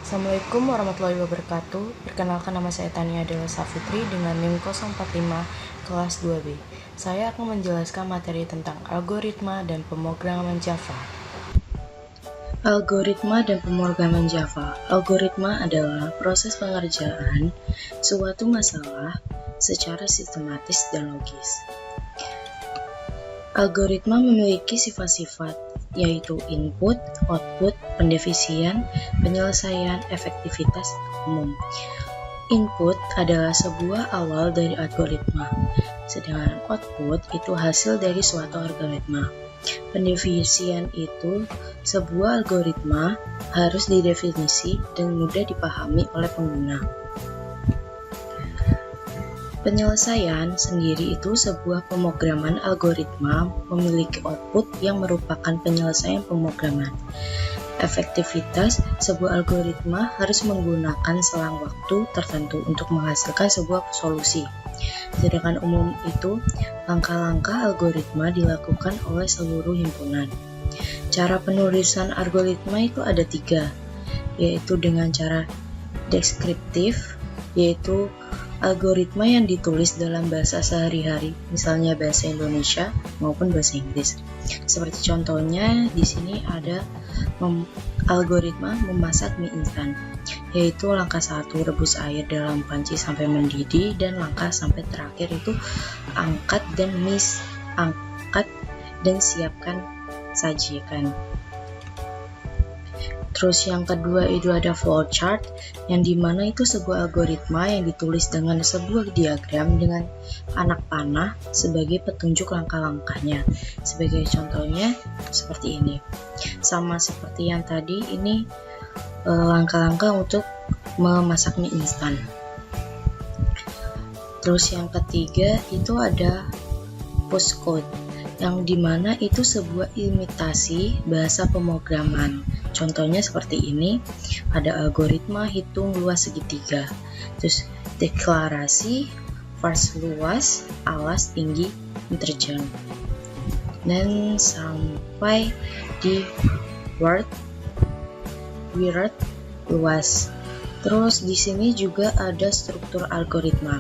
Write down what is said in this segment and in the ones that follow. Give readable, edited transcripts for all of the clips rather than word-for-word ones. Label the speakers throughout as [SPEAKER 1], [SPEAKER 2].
[SPEAKER 1] Assalamualaikum warahmatullahi wabarakatuh. Perkenalkan, nama saya Tania Dewa Safitri dengan NIM 045 kelas 2B. Saya akan menjelaskan materi tentang algoritma dan pemrograman Java. Algoritma dan pemrograman Java. Algoritma adalah proses pengerjaan suatu masalah secara sistematis dan logis. Algoritma memiliki sifat-sifat, yaitu input, output, pendefisian, penyelesaian, efektivitas umum. Input adalah sebuah awal dari algoritma, sedangkan output itu hasil dari suatu algoritma. Pendefisian itu sebuah algoritma harus didefinisi dan mudah dipahami oleh pengguna. Penyelesaian sendiri itu sebuah pemrograman algoritma memiliki output yang merupakan penyelesaian pemrograman. Efektivitas sebuah algoritma harus menggunakan selang waktu tertentu untuk menghasilkan sebuah solusi. Sedangkan umum itu langkah-langkah algoritma dilakukan oleh seluruh himpunan. Cara penulisan algoritma itu ada 3, yaitu dengan cara deskriptif, yaitu algoritma yang ditulis dalam bahasa sehari-hari, misalnya bahasa Indonesia maupun bahasa Inggris. Seperti contohnya di sini ada algoritma memasak mie instan, yaitu langkah 1 rebus air dalam panci sampai mendidih, dan langkah sampai terakhir itu angkat dan siapkan sajikan. Terus yang kedua itu ada flowchart, yang dimana itu sebuah algoritma yang ditulis dengan sebuah diagram dengan anak panah sebagai petunjuk langkah-langkahnya. Sebagai contohnya seperti ini. Sama seperti yang tadi, ini langkah-langkah untuk memasak mie instan. Terus yang ketiga itu ada postcode, yang dimana itu sebuah imitasi bahasa pemrograman. Contohnya seperti ini, ada algoritma hitung luas segitiga, terus deklarasi, vars luas, alas tinggi, interjen, dan sampai di word luas. Terus di sini juga ada struktur algoritma.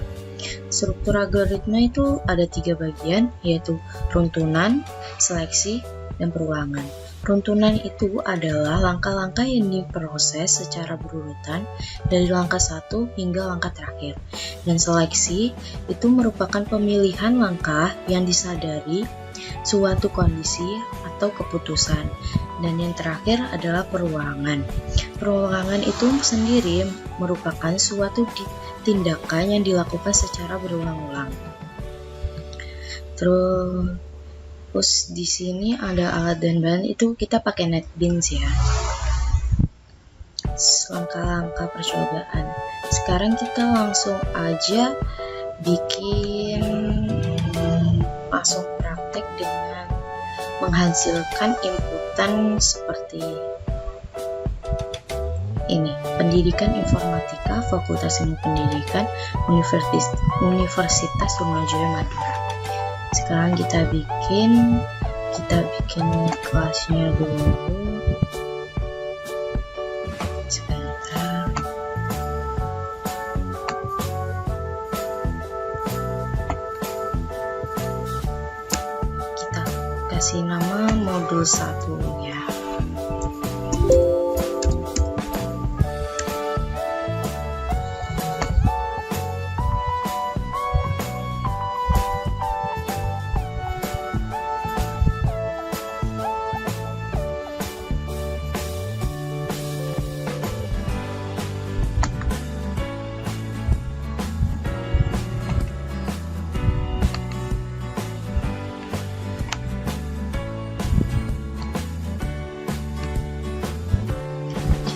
[SPEAKER 1] Struktur algoritma itu ada 3 bagian, yaitu runtunan, seleksi, dan perulangan. Runtunan itu adalah langkah-langkah yang diproses secara berurutan dari langkah 1 hingga langkah terakhir. Dan seleksi itu merupakan pemilihan langkah yang disadari suatu kondisi atau keputusan. Dan yang terakhir adalah perulangan. Perulangan itu sendiri merupakan suatu tindakan yang dilakukan secara berulang-ulang. Terus di sini ada alat dan bahan, itu kita pakai NetBeans ya. Langkah-langkah percobaan. Sekarang kita langsung aja langsung praktek dengan menghasilkan inputan seperti ini. Pendidikan Informatika, Fakultas Ilmu Pendidikan, Universitas Trunojoyo Madura. Sekarang kita bikin kelasnya dulu. Sebentar. Kita kasih nama modul 1-nya.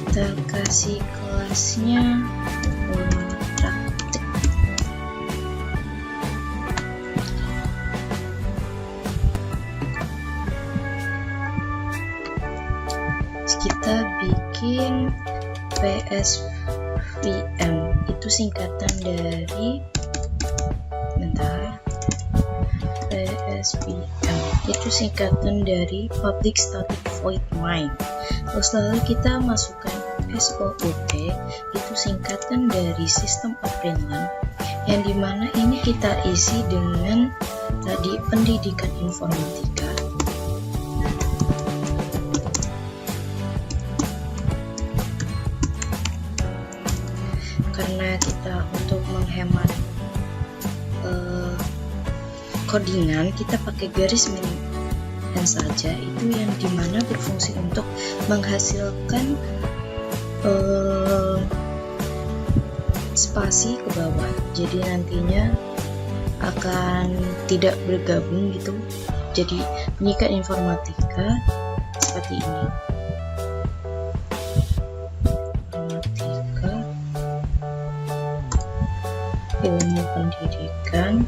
[SPEAKER 1] Kita kasih kelasnya praktek. Kita bikin PSVM, itu singkatan dari PSVM itu singkatan dari Public Static Void Main. Terus lalu kita masukkan SOUT itu singkatan dari System of Learning, yang dimana ini kita isi dengan tadi pendidikan informatika. Karena kita untuk menghemat codingan, kita pakai garis miring saja, itu yang dimana berfungsi untuk menghasilkan spasi ke bawah, jadi nantinya akan tidak bergabung gitu. Jadi menyikat informatika seperti ini, informatika, ilmu pendidikan,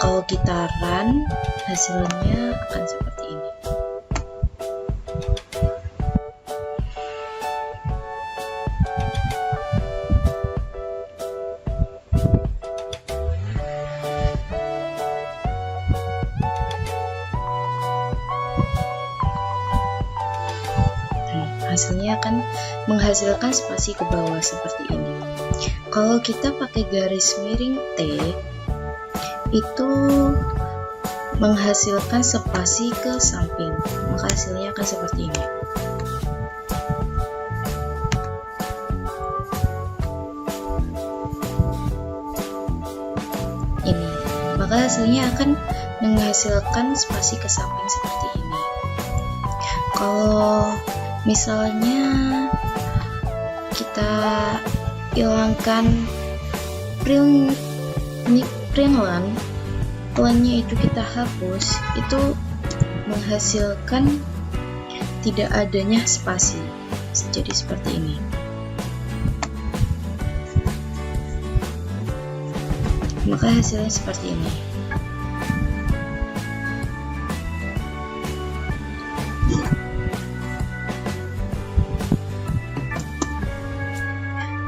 [SPEAKER 1] kalau kita run hasilnya akan seperti ini. Hasilnya akan menghasilkan spasi ke bawah seperti ini. Kalau kita pakai garis miring T, itu menghasilkan spasi ke samping, maka hasilnya akan seperti ini. Ini, maka hasilnya akan menghasilkan spasi ke samping seperti ini. Kalau misalnya kita hilangkan plannya itu kita hapus, itu menghasilkan tidak adanya spasi, jadi seperti ini. Maka hasilnya seperti ini.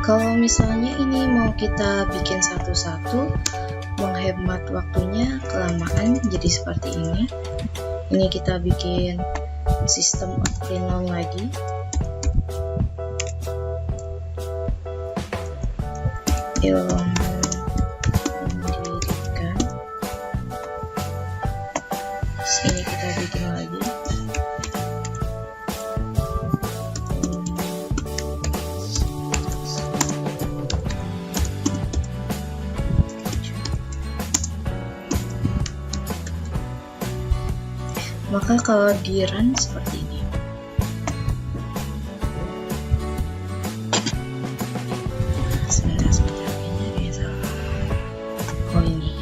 [SPEAKER 1] Kalau misalnya ini mau kita bikin satu-satu, menghemat waktunya kelamaan, jadi seperti ini. Ini kita bikin System of Learning lagi. Ilmu pendidikan. Sini kita bikin lagi. Maka kalau di run seperti ini. Sebentar, kayaknya dia salah. Oh ini.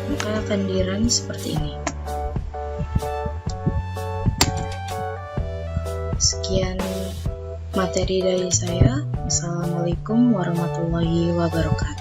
[SPEAKER 1] Maka akan di run seperti ini. Sekian materi dari saya. Assalamualaikum warahmatullahi wabarakatuh.